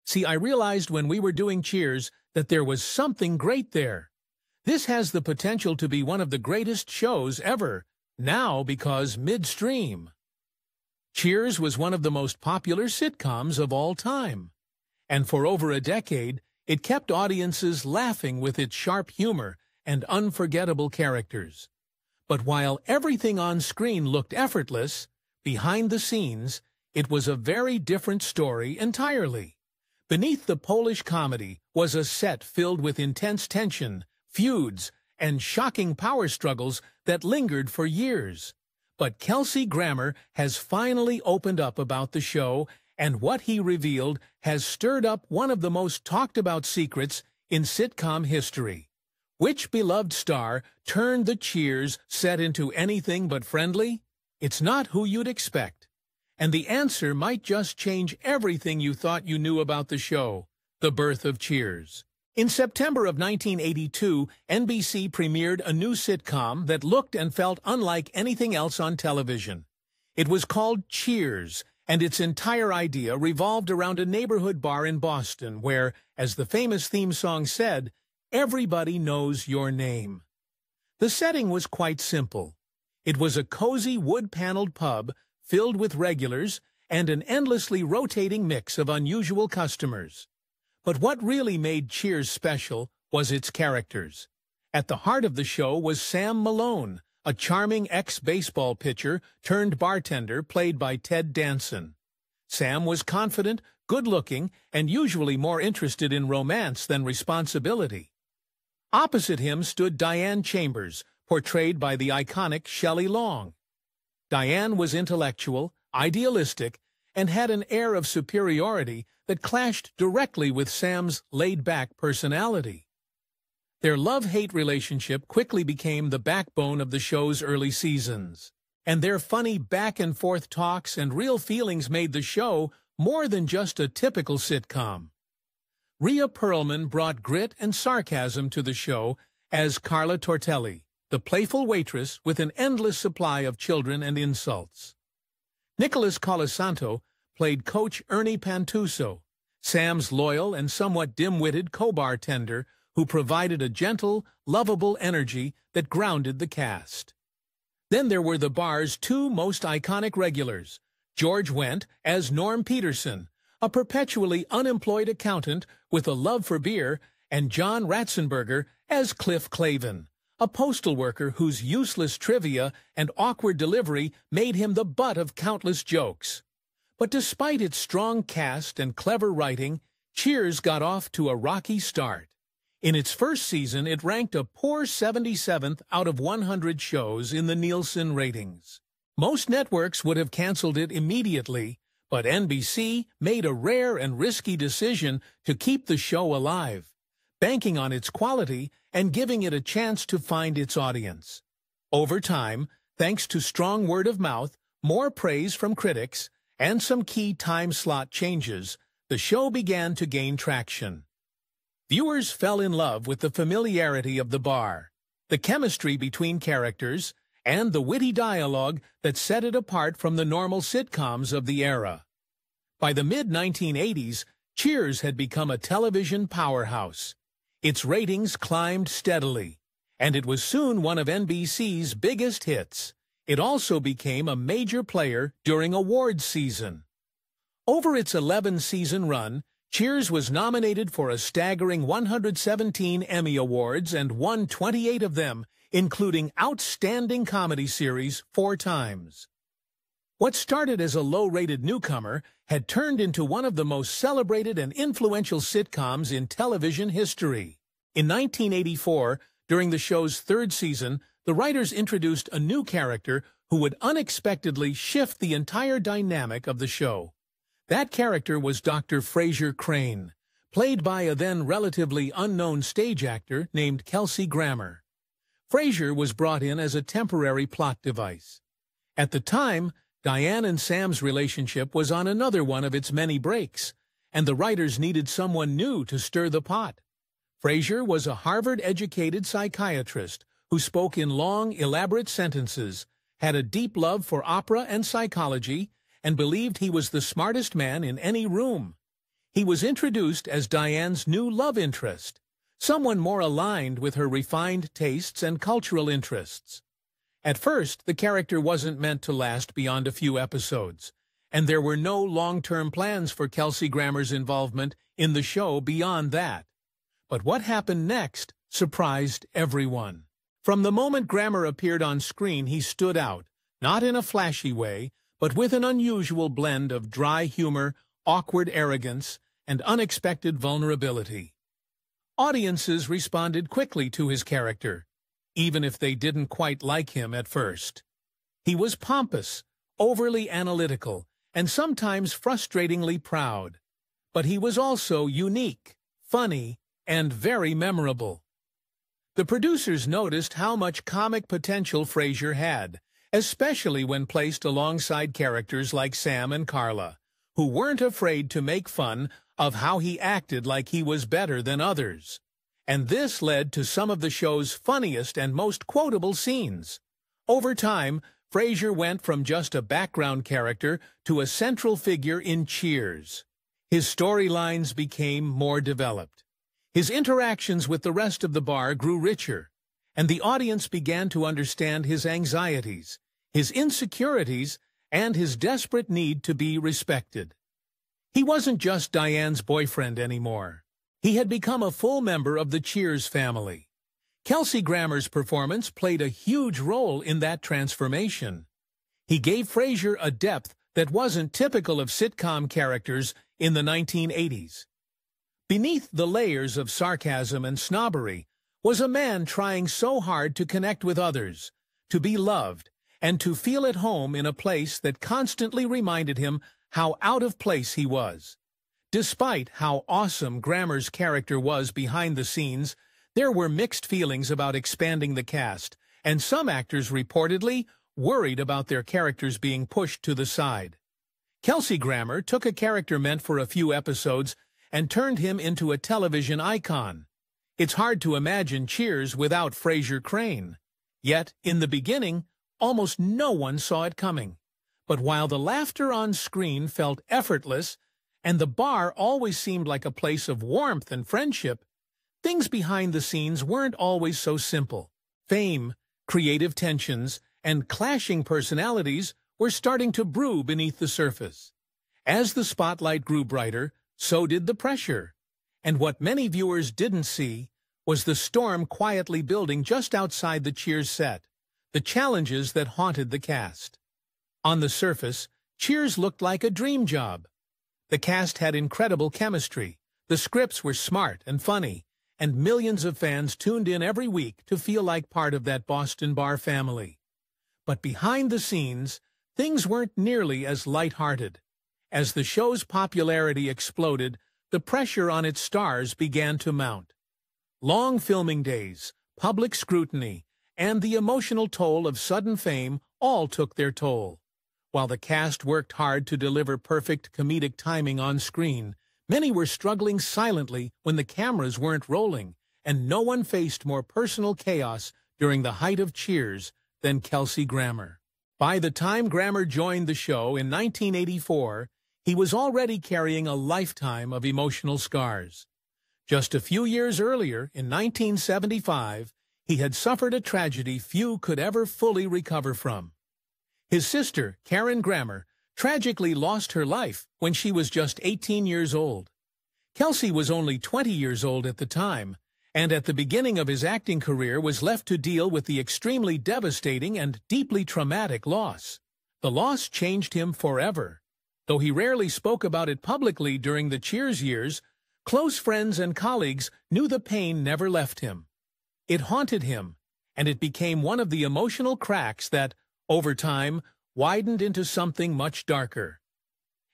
See, I realized when we were doing Cheers that there was something great there. This has the potential to be one of the greatest shows ever, now because midstream. Cheers was one of the most popular sitcoms of all time. And for over a decade, it kept audiences laughing with its sharp humor and unforgettable characters. But while everything on screen looked effortless, behind the scenes, it was a very different story entirely. Beneath the Polish comedy was a set filled with intense tension, feuds, and shocking power struggles that lingered for years. But Kelsey Grammer has finally opened up about the show, and what he revealed has stirred up one of the most talked-about secrets in sitcom history. Which beloved star turned the Cheers set into anything but friendly? It's not who you'd expect. And the answer might just change everything you thought you knew about the show, the birth of Cheers. In September of 1982, NBC premiered a new sitcom that looked and felt unlike anything else on television. It was called Cheers, and its entire idea revolved around a neighborhood bar in Boston where, as the famous theme song said, everybody knows your name. The setting was quite simple. It was a cozy wood-paneled pub filled with regulars and an endlessly rotating mix of unusual customers. But what really made Cheers special was its characters. At the heart of the show was Sam Malone, a charming ex-baseball pitcher turned bartender played by Ted Danson. Sam was confident, good-looking, and usually more interested in romance than responsibility. Opposite him stood Diane Chambers, portrayed by the iconic Shelley Long. Diane was intellectual, idealistic, and had an air of superiority that clashed directly with Sam's laid-back personality. Their love-hate relationship quickly became the backbone of the show's early seasons, and their funny back-and-forth talks and real feelings made the show more than just a typical sitcom. Rhea Perlman brought grit and sarcasm to the show as Carla Tortelli, the playful waitress with an endless supply of children and insults. Nicholas Colasanto played Coach Ernie Pantuso, Sam's loyal and somewhat dim-witted co-bartender who provided a gentle, lovable energy that grounded the cast. Then there were the bar's two most iconic regulars, George Wendt as Norm Peterson, a perpetually unemployed accountant with a love for beer, and John Ratzenberger as Cliff Clavin, a postal worker whose useless trivia and awkward delivery made him the butt of countless jokes. But despite its strong cast and clever writing, Cheers got off to a rocky start. In its first season, it ranked a poor 77th out of 100 shows in the Nielsen ratings. Most networks would have canceled it immediately, but NBC made a rare and risky decision to keep the show alive, banking on its quality and giving it a chance to find its audience. Over time, thanks to strong word of mouth, more praise from critics, and some key time slot changes, the show began to gain traction. Viewers fell in love with the familiarity of the bar, the chemistry between characters, and the witty dialogue that set it apart from the normal sitcoms of the era. By the mid-1980s, Cheers had become a television powerhouse. Its ratings climbed steadily, and it was soon one of NBC's biggest hits. It also became a major player during awards season. Over its 11-season run, Cheers was nominated for a staggering 117 Emmy Awards and won 28 of them, including Outstanding Comedy Series 4 times. What started as a low-rated newcomer had turned into one of the most celebrated and influential sitcoms in television history. In 1984, during the show's third season, the writers introduced a new character who would unexpectedly shift the entire dynamic of the show. That character was Dr. Frasier Crane, played by a then relatively unknown stage actor named Kelsey Grammer. Frasier was brought in as a temporary plot device. At the time, Diane and Sam's relationship was on another one of its many breaks, and the writers needed someone new to stir the pot. Frasier was a Harvard-educated psychiatrist who spoke in long, elaborate sentences, had a deep love for opera and psychology, and believed he was the smartest man in any room. He was introduced as Diane's new love interest, someone more aligned with her refined tastes and cultural interests. At first, the character wasn't meant to last beyond a few episodes, and there were no long-term plans for Kelsey Grammer's involvement in the show beyond that. But what happened next surprised everyone. From the moment Grammer appeared on screen, he stood out, not in a flashy way, but with an unusual blend of dry humor, awkward arrogance, and unexpected vulnerability. Audiences responded quickly to his character, even if they didn't quite like him at first. He was pompous, overly analytical, and sometimes frustratingly proud. But he was also unique, funny, and very memorable. The producers noticed how much comic potential Frasier had, especially when placed alongside characters like Sam and Carla, who weren't afraid to make fun of how he acted like he was better than others. And this led to some of the show's funniest and most quotable scenes. Over time, Frasier went from just a background character to a central figure in Cheers. His storylines became more developed. His interactions with the rest of the bar grew richer, and the audience began to understand his anxieties, his insecurities, and his desperate need to be respected. He wasn't just Diane's boyfriend anymore. He had become a full member of the Cheers family. Kelsey Grammer's performance played a huge role in that transformation. He gave Frasier a depth that wasn't typical of sitcom characters in the 1980s. Beneath the layers of sarcasm and snobbery was a man trying so hard to connect with others, to be loved, and to feel at home in a place that constantly reminded him how out of place he was. Despite how awesome Grammer's character was behind the scenes, there were mixed feelings about expanding the cast, and some actors reportedly worried about their characters being pushed to the side. Kelsey Grammer took a character meant for a few episodes and turned him into a television icon. It's hard to imagine Cheers without Frasier Crane. Yet, in the beginning, almost no one saw it coming. But while the laughter on screen felt effortless, and the bar always seemed like a place of warmth and friendship, things behind the scenes weren't always so simple. Fame, creative tensions, and clashing personalities were starting to brew beneath the surface. As the spotlight grew brighter, so did the pressure. And what many viewers didn't see was the storm quietly building just outside the Cheers set, the challenges that haunted the cast. On the surface, Cheers looked like a dream job. The cast had incredible chemistry, the scripts were smart and funny, and millions of fans tuned in every week to feel like part of that Boston bar family. But behind the scenes, things weren't nearly as lighthearted. As the show's popularity exploded, the pressure on its stars began to mount. Long filming days, public scrutiny, and the emotional toll of sudden fame all took their toll. While the cast worked hard to deliver perfect comedic timing on screen, many were struggling silently when the cameras weren't rolling, and no one faced more personal chaos during the height of Cheers than Kelsey Grammer. By the time Grammer joined the show in 1984, he was already carrying a lifetime of emotional scars. Just a few years earlier, in 1975, he had suffered a tragedy few could ever fully recover from. His sister, Karen Grammer, tragically lost her life when she was just 18 years old. Kelsey was only 20 years old at the time, and at the beginning of his acting career was left to deal with the extremely devastating and deeply traumatic loss. The loss changed him forever. Though he rarely spoke about it publicly during the Cheers years, close friends and colleagues knew the pain never left him. It haunted him, and it became one of the emotional cracks that, over time, widened into something much darker.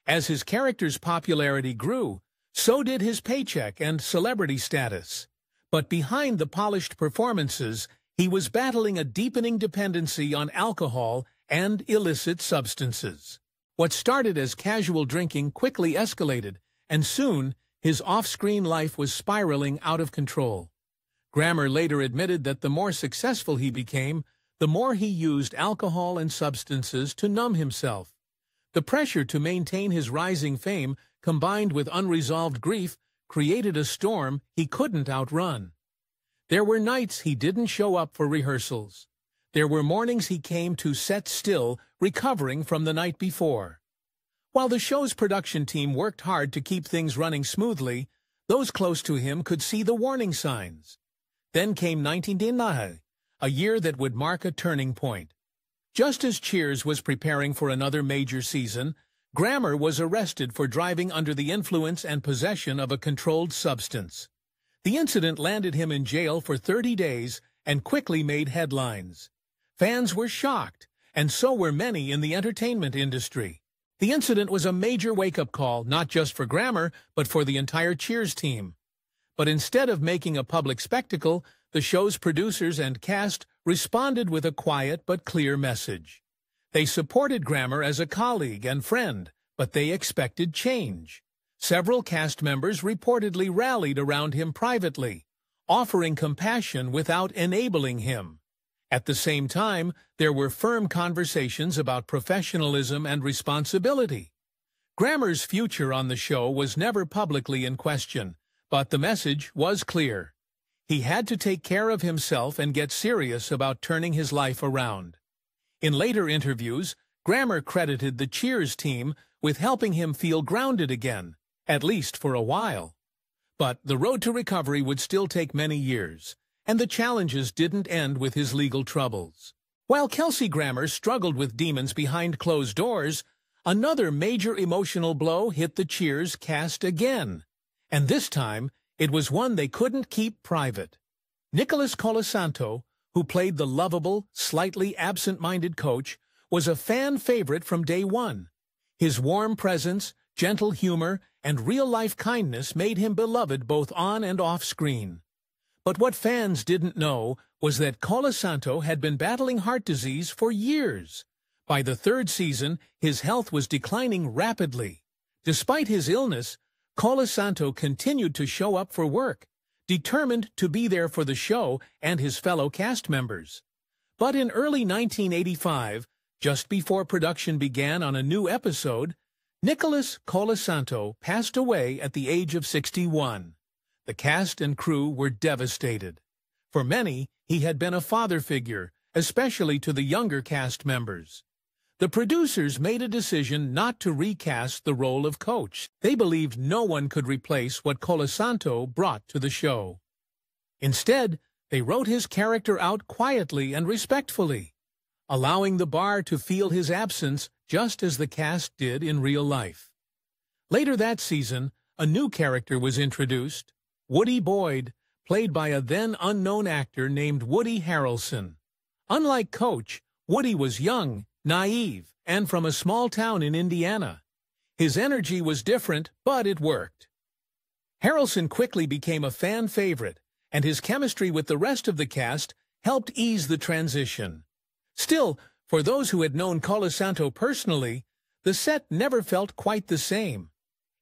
As his character's popularity grew, so did his paycheck and celebrity status. But behind the polished performances, he was battling a deepening dependency on alcohol and illicit substances. What started as casual drinking quickly escalated, and soon his off-screen life was spiraling out of control. Grammer later admitted that the more successful he became, the more he used alcohol and substances to numb himself. The pressure to maintain his rising fame combined with unresolved grief, created a storm he couldn't outrun. There were nights he didn't show up for rehearsals. There were mornings he came to set still, recovering from the night before. While the show's production team worked hard to keep things running smoothly, those close to him could see the warning signs. Then came 1999, a year that would mark a turning point. Just as Cheers was preparing for another major season, Grammer was arrested for driving under the influence and possession of a controlled substance. The incident landed him in jail for 30 days and quickly made headlines. Fans were shocked, and so were many in the entertainment industry. The incident was a major wake-up call, not just for Grammer, but for the entire Cheers team. But instead of making a public spectacle, the show's producers and cast responded with a quiet but clear message. They supported Grammer as a colleague and friend, but they expected change. Several cast members reportedly rallied around him privately, offering compassion without enabling him. At the same time, there were firm conversations about professionalism and responsibility. Grammer's future on the show was never publicly in question, but the message was clear. He had to take care of himself and get serious about turning his life around. In later interviews, Grammer credited the Cheers team with helping him feel grounded again, at least for a while. But the road to recovery would still take many years, and the challenges didn't end with his legal troubles. While Kelsey Grammer struggled with demons behind closed doors, another major emotional blow hit the Cheers cast again. And this time, it was one they couldn't keep private. Nicholas Colasanto, who played the lovable, slightly absent-minded coach, was a fan favorite from day one. His warm presence, gentle humor, and real-life kindness made him beloved both on and off screen. But what fans didn't know was that Colasanto had been battling heart disease for years. By the third season, his health was declining rapidly. Despite his illness, Colasanto continued to show up for work, determined to be there for the show and his fellow cast members. But in early 1985, just before production began on a new episode, Nicholas Colasanto passed away at the age of 61. The cast and crew were devastated. For many, he had been a father figure, especially to the younger cast members. The producers made a decision not to recast the role of coach. They believed no one could replace what Colasanto brought to the show. Instead, they wrote his character out quietly and respectfully, allowing the bar to feel his absence just as the cast did in real life. Later that season, a new character was introduced, Woody Boyd, played by a then-unknown actor named Woody Harrelson. Unlike Coach, Woody was young, naive, and from a small town in Indiana. His energy was different, but it worked. Harrelson quickly became a fan favorite, and his chemistry with the rest of the cast helped ease the transition. Still, for those who had known Colasanto personally, the set never felt quite the same.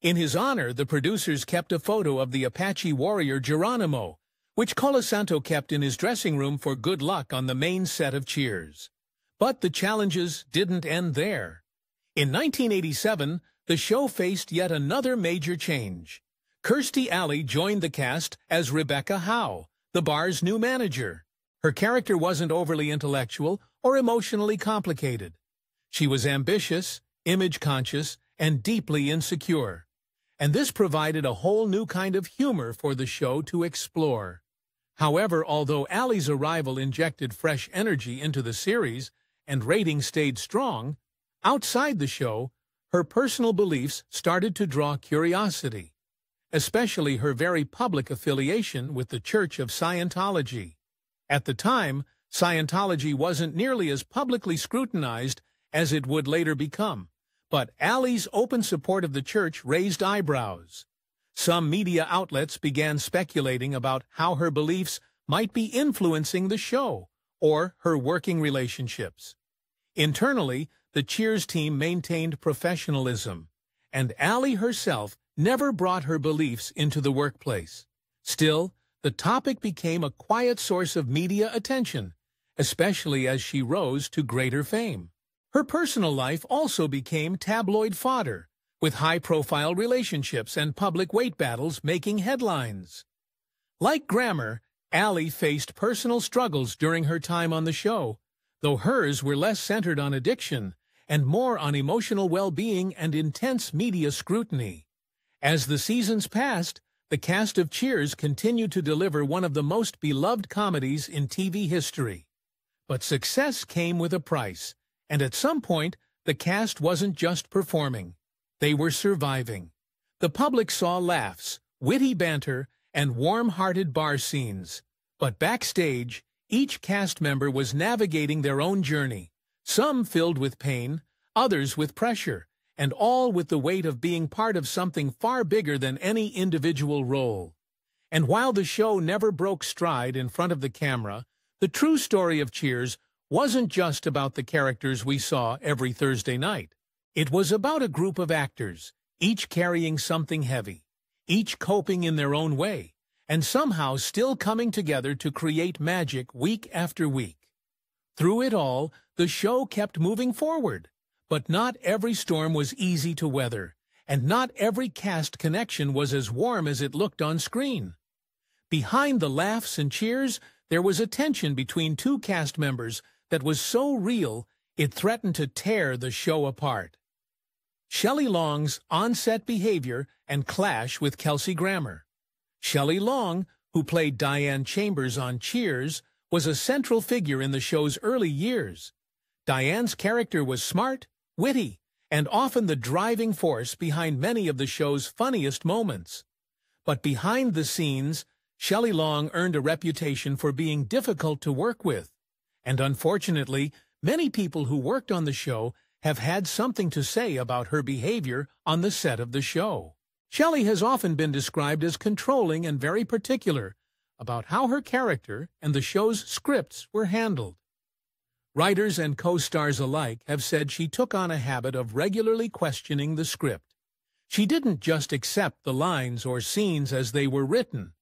In his honor, the producers kept a photo of the Apache warrior Geronimo, which Colasanto kept in his dressing room for good luck on the main set of Cheers. But the challenges didn't end there. In 1987, the show faced yet another major change. Kirstie Alley joined the cast as Rebecca Howe, the bar's new manager. Her character wasn't overly intellectual or emotionally complicated. She was ambitious, image-conscious, and deeply insecure. And this provided a whole new kind of humor for the show to explore. However, although Alley's arrival injected fresh energy into the series and ratings stayed strong, outside the show, her personal beliefs started to draw curiosity, especially her very public affiliation with the Church of Scientology. At the time, Scientology wasn't nearly as publicly scrutinized as it would later become, but Alley's open support of the church raised eyebrows. Some media outlets began speculating about how her beliefs might be influencing the show or her working relationships. Internally, the Cheers team maintained professionalism, and Alley herself never brought her beliefs into the workplace. Still, the topic became a quiet source of media attention, especially as she rose to greater fame. Her personal life also became tabloid fodder, with high-profile relationships and public weight battles making headlines. Like Grammer, Allie faced personal struggles during her time on the show, though hers were less centered on addiction and more on emotional well-being and intense media scrutiny. As the seasons passed, the cast of Cheers continued to deliver one of the most beloved comedies in TV history. But success came with a price, and at some point, the cast wasn't just performing. They were surviving. The public saw laughs, witty banter, and warm-hearted bar scenes. But backstage, each cast member was navigating their own journey, some filled with pain, others with pressure, and all with the weight of being part of something far bigger than any individual role. And while the show never broke stride in front of the camera, the true story of Cheers wasn't just about the characters we saw every Thursday night. It was about a group of actors, each carrying something heavy, each coping in their own way, and somehow still coming together to create magic week after week. Through it all, the show kept moving forward. But not every storm was easy to weather, and not every cast connection was as warm as it looked on screen. Behind the laughs and cheers, there was a tension between two cast members that was so real it threatened to tear the show apart. Shelley Long's on-set behavior and clash with Kelsey Grammer. Shelley Long, who played Diane Chambers on Cheers, was a central figure in the show's early years. Diane's character was smart, witty, and often the driving force behind many of the show's funniest moments. But behind the scenes, Shelley Long earned a reputation for being difficult to work with. And unfortunately, many people who worked on the show have had something to say about her behavior on the set of the show. Shelley has often been described as controlling and very particular about how her character and the show's scripts were handled. Writers and co-stars alike have said she took on a habit of regularly questioning the script. She didn't just accept the lines or scenes as they were written.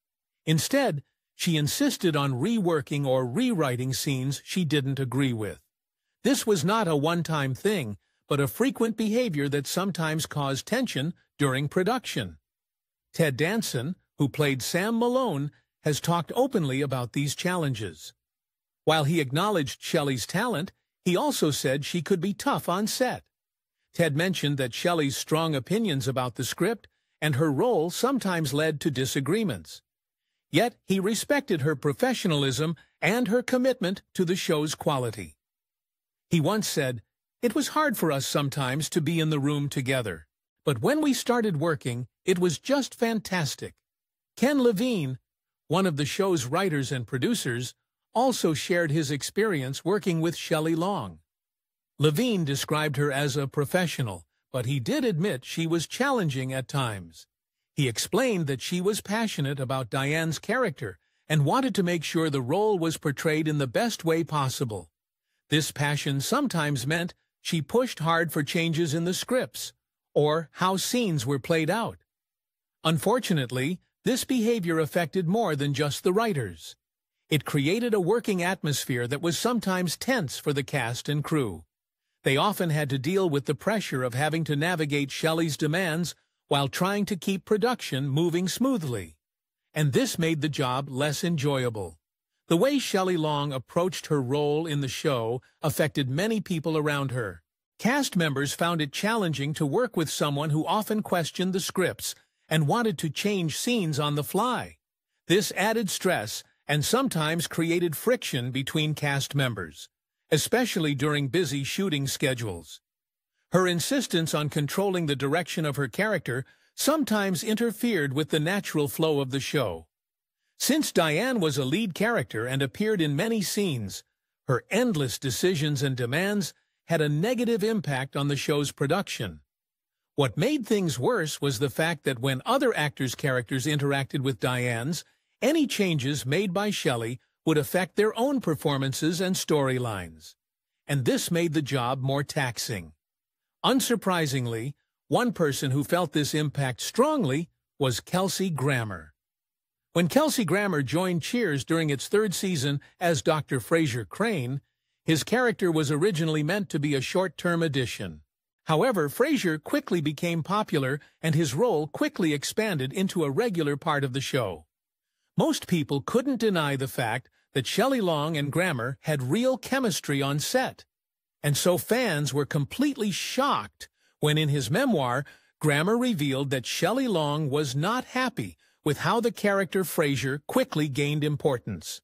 Instead, she insisted on reworking or rewriting scenes she didn't agree with. This was not a one-time thing, but a frequent behavior that sometimes caused tension during production. Ted Danson, who played Sam Malone, has talked openly about these challenges. While he acknowledged Shelley's talent, he also said she could be tough on set. Ted mentioned that Shelley's strong opinions about the script and her role sometimes led to disagreements. Yet he respected her professionalism and her commitment to the show's quality. He once said, "It was hard for us sometimes to be in the room together, but when we started working, it was just fantastic." Ken Levine, one of the show's writers and producers, also shared his experience working with Shelley Long. Levine described her as a professional, but he did admit she was challenging at times. He explained that she was passionate about Diane's character and wanted to make sure the role was portrayed in the best way possible. This passion sometimes meant she pushed hard for changes in the scripts or how scenes were played out. Unfortunately, this behavior affected more than just the writers. It created a working atmosphere that was sometimes tense for the cast and crew. They often had to deal with the pressure of having to navigate Shelley's demands while trying to keep production moving smoothly. And this made the job less enjoyable. The way Shelley Long approached her role in the show affected many people around her. Cast members found it challenging to work with someone who often questioned the scripts and wanted to change scenes on the fly. This added stress and sometimes created friction between cast members, especially during busy shooting schedules. Her insistence on controlling the direction of her character sometimes interfered with the natural flow of the show. Since Diane was a lead character and appeared in many scenes, her endless decisions and demands had a negative impact on the show's production. What made things worse was the fact that when other actors' characters interacted with Diane's, any changes made by Shelley would affect their own performances and storylines. And this made the job more taxing. Unsurprisingly, one person who felt this impact strongly was Kelsey Grammer. When Kelsey Grammer joined Cheers during its third season as Dr. Fraser Crane, his character was originally meant to be a short-term addition. However, Frasier quickly became popular and his role quickly expanded into a regular part of the show. Most people couldn't deny the fact that Shelley Long and Grammer had real chemistry on set, and so fans were completely shocked when in his memoir, Grammer revealed that Shelley Long was not happy with how the character Frasier quickly gained importance.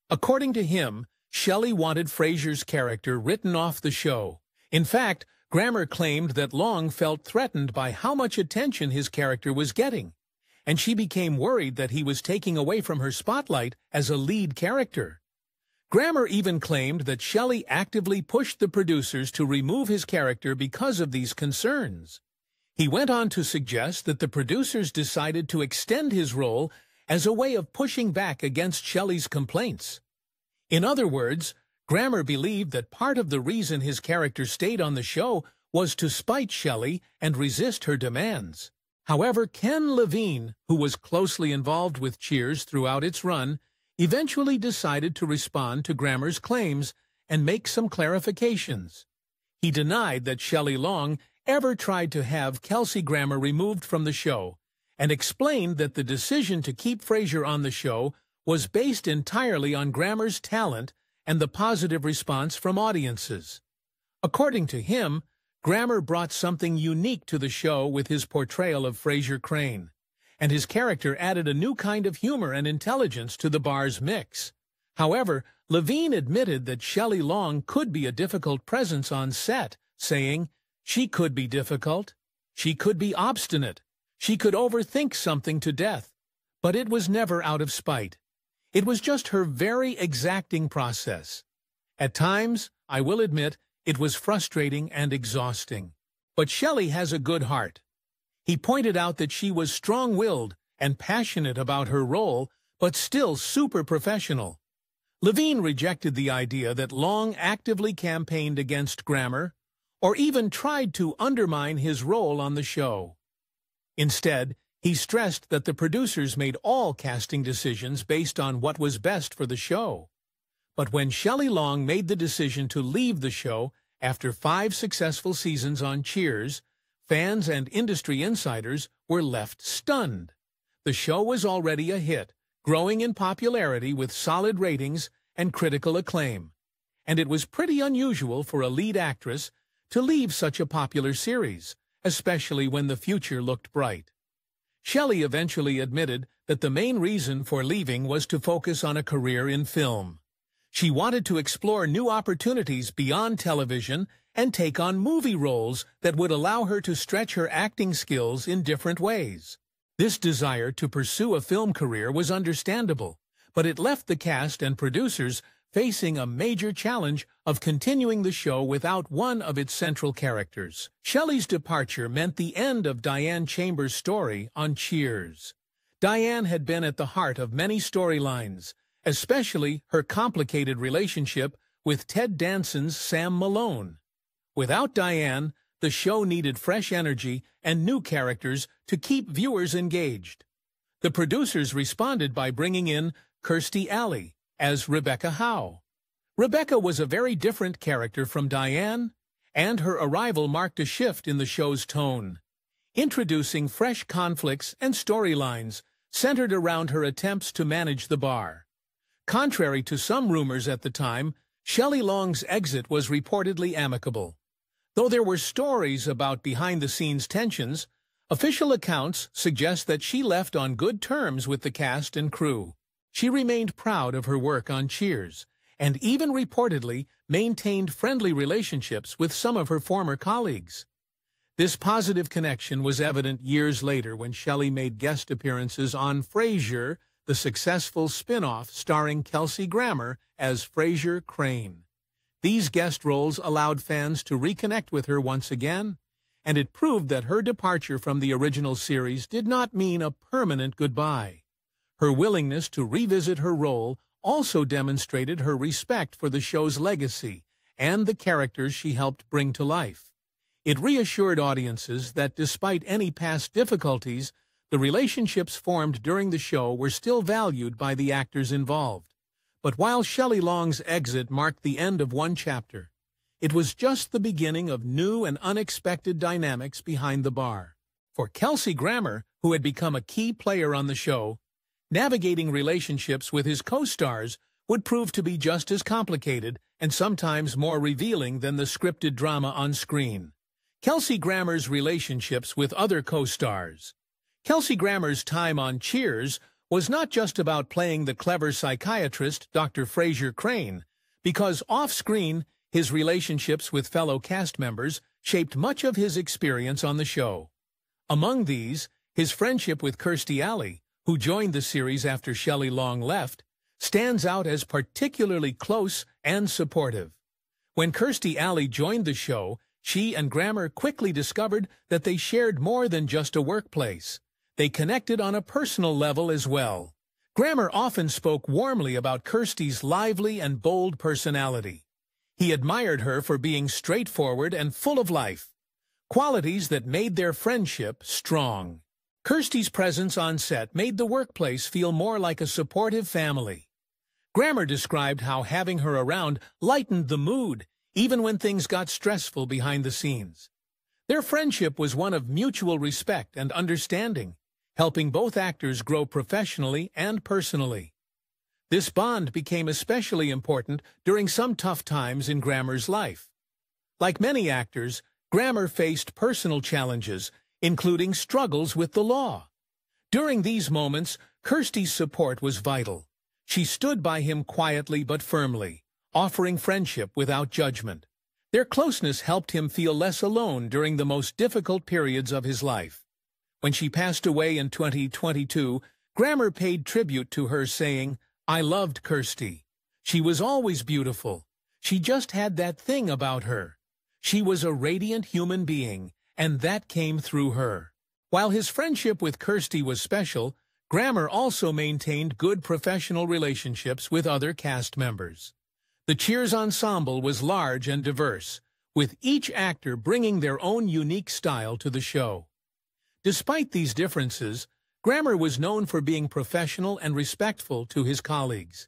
According to him, Shelley wanted Frasier's character written off the show. In fact, Grammer claimed that Long felt threatened by how much attention his character was getting, and she became worried that he was taking away from her spotlight as a lead character. Grammer even claimed that Shelley actively pushed the producers to remove his character because of these concerns. He went on to suggest that the producers decided to extend his role as a way of pushing back against Shelley's complaints. In other words, Grammer believed that part of the reason his character stayed on the show was to spite Shelley and resist her demands. However, Ken Levine, who was closely involved with Cheers throughout its run, eventually decided to respond to Grammer's claims and make some clarifications. He denied that Shelley Long ever tried to have Kelsey Grammer removed from the show and explained that the decision to keep Frasier on the show was based entirely on Grammer's talent and the positive response from audiences. According to him, Grammer brought something unique to the show with his portrayal of Frasier Crane, and his character added a new kind of humor and intelligence to the bar's mix. However, Levine admitted that Shelley Long could be a difficult presence on set, saying, "She could be difficult, she could be obstinate, she could overthink something to death, but it was never out of spite. It was just her very exacting process. At times, I will admit, it was frustrating and exhausting. But Shelley has a good heart." He pointed out that she was strong-willed and passionate about her role, but still super professional. Levine rejected the idea that Long actively campaigned against Grammer or even tried to undermine his role on the show. Instead, he stressed that the producers made all casting decisions based on what was best for the show. But when Shelley Long made the decision to leave the show after 5 successful seasons on Cheers, fans and industry insiders were left stunned. The show was already a hit, growing in popularity with solid ratings and critical acclaim, and it was pretty unusual for a lead actress to leave such a popular series, especially when the future looked bright. Shelley eventually admitted that the main reason for leaving was to focus on a career in film. She wanted to explore new opportunities beyond television and take on movie roles that would allow her to stretch her acting skills in different ways. This desire to pursue a film career was understandable, but it left the cast and producers facing a major challenge of continuing the show without one of its central characters. Shelley's departure meant the end of Diane Chambers' story on Cheers. Diane had been at the heart of many storylines, especially her complicated relationship with Ted Danson's Sam Malone. Without Diane, the show needed fresh energy and new characters to keep viewers engaged. The producers responded by bringing in Kirstie Alley as Rebecca Howe. Rebecca was a very different character from Diane, and her arrival marked a shift in the show's tone, introducing fresh conflicts and storylines centered around her attempts to manage the bar. Contrary to some rumors at the time, Shelley Long's exit was reportedly amicable. Though there were stories about behind-the-scenes tensions, official accounts suggest that she left on good terms with the cast and crew. She remained proud of her work on Cheers, and even reportedly maintained friendly relationships with some of her former colleagues. This positive connection was evident years later when Shelley made guest appearances on Frasier, the successful spin-off starring Kelsey Grammer as Frasier Crane. These guest roles allowed fans to reconnect with her once again, and it proved that her departure from the original series did not mean a permanent goodbye. Her willingness to revisit her role also demonstrated her respect for the show's legacy and the characters she helped bring to life. It reassured audiences that despite any past difficulties, the relationships formed during the show were still valued by the actors involved. But while Shelley Long's exit marked the end of one chapter, it was just the beginning of new and unexpected dynamics behind the bar. For Kelsey Grammer, who had become a key player on the show, navigating relationships with his co-stars would prove to be just as complicated and sometimes more revealing than the scripted drama on screen. Kelsey Grammer's relationships with other co-stars. Kelsey Grammer's time on Cheers was not just about playing the clever psychiatrist Dr. Frasier Crane, because off-screen, his relationships with fellow cast members shaped much of his experience on the show. Among these, his friendship with Kirstie Alley, who joined the series after Shelley Long left, stands out as particularly close and supportive. When Kirstie Alley joined the show, she and Grammer quickly discovered that they shared more than just a workplace. They connected on a personal level as well. Grammer often spoke warmly about Kirstie's lively and bold personality. He admired her for being straightforward and full of life, qualities that made their friendship strong. Kirstie's presence on set made the workplace feel more like a supportive family. Grammer described how having her around lightened the mood, even when things got stressful behind the scenes. Their friendship was one of mutual respect and understanding, helping both actors grow professionally and personally. This bond became especially important during some tough times in Grammer's life. Like many actors, Grammer faced personal challenges, including struggles with the law. During these moments, Kirstie's support was vital. She stood by him quietly but firmly, offering friendship without judgment. Their closeness helped him feel less alone during the most difficult periods of his life. When she passed away in 2022, Grammer paid tribute to her, saying, "I loved Kirstie. She was always beautiful. She just had that thing about her. She was a radiant human being, and that came through her." While his friendship with Kirstie was special, Grammer also maintained good professional relationships with other cast members. The Cheers ensemble was large and diverse, with each actor bringing their own unique style to the show. Despite these differences, Grammer was known for being professional and respectful to his colleagues.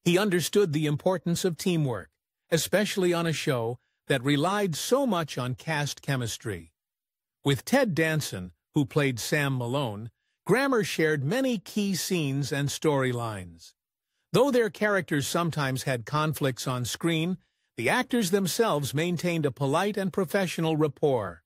He understood the importance of teamwork, especially on a show that relied so much on cast chemistry. With Ted Danson, who played Sam Malone, Grammer shared many key scenes and storylines. Though their characters sometimes had conflicts on screen, the actors themselves maintained a polite and professional rapport.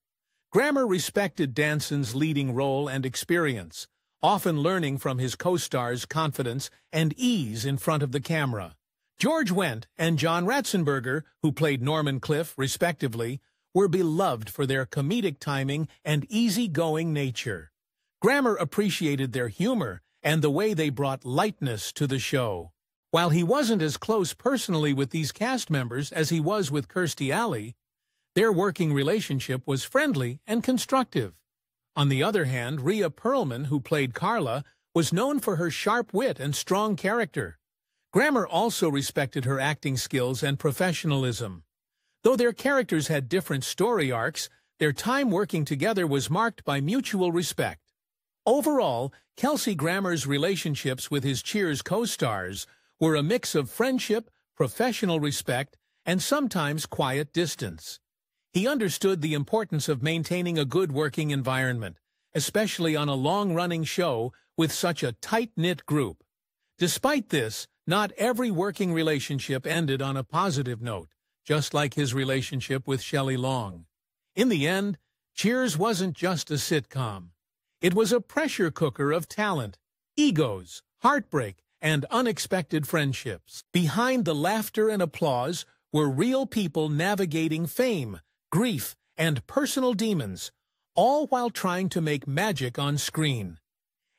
Grammer respected Danson's leading role and experience, often learning from his co-stars' confidence and ease in front of the camera. George Wendt and John Ratzenberger, who played Norman Cliff, respectively, were beloved for their comedic timing and easygoing nature. Grammer appreciated their humor and the way they brought lightness to the show. While he wasn't as close personally with these cast members as he was with Kirstie Alley, their working relationship was friendly and constructive. On the other hand, Rhea Perlman, who played Carla, was known for her sharp wit and strong character. Grammer also respected her acting skills and professionalism. Though their characters had different story arcs, their time working together was marked by mutual respect. Overall, Kelsey Grammer's relationships with his Cheers co-stars were a mix of friendship, professional respect, and sometimes quiet distance. He understood the importance of maintaining a good working environment, especially on a long-running show with such a tight-knit group. Despite this, not every working relationship ended on a positive note, just like his relationship with Shelley Long. In the end, Cheers wasn't just a sitcom. It was a pressure cooker of talent, egos, heartbreak, and unexpected friendships. Behind the laughter and applause were real people navigating fame, grief, and personal demons, all while trying to make magic on screen.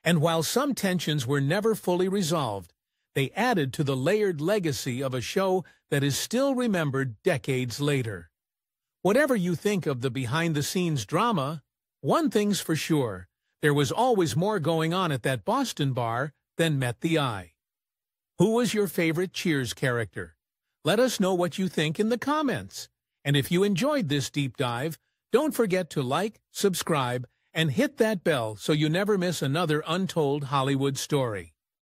And while some tensions were never fully resolved, they added to the layered legacy of a show that is still remembered decades later. Whatever you think of the behind-the-scenes drama, one thing's for sure, there was always more going on at that Boston bar than met the eye. Who was your favorite Cheers character? Let us know what you think in the comments. And if you enjoyed this deep dive, don't forget to like, subscribe, and hit that bell so you never miss another untold Hollywood story.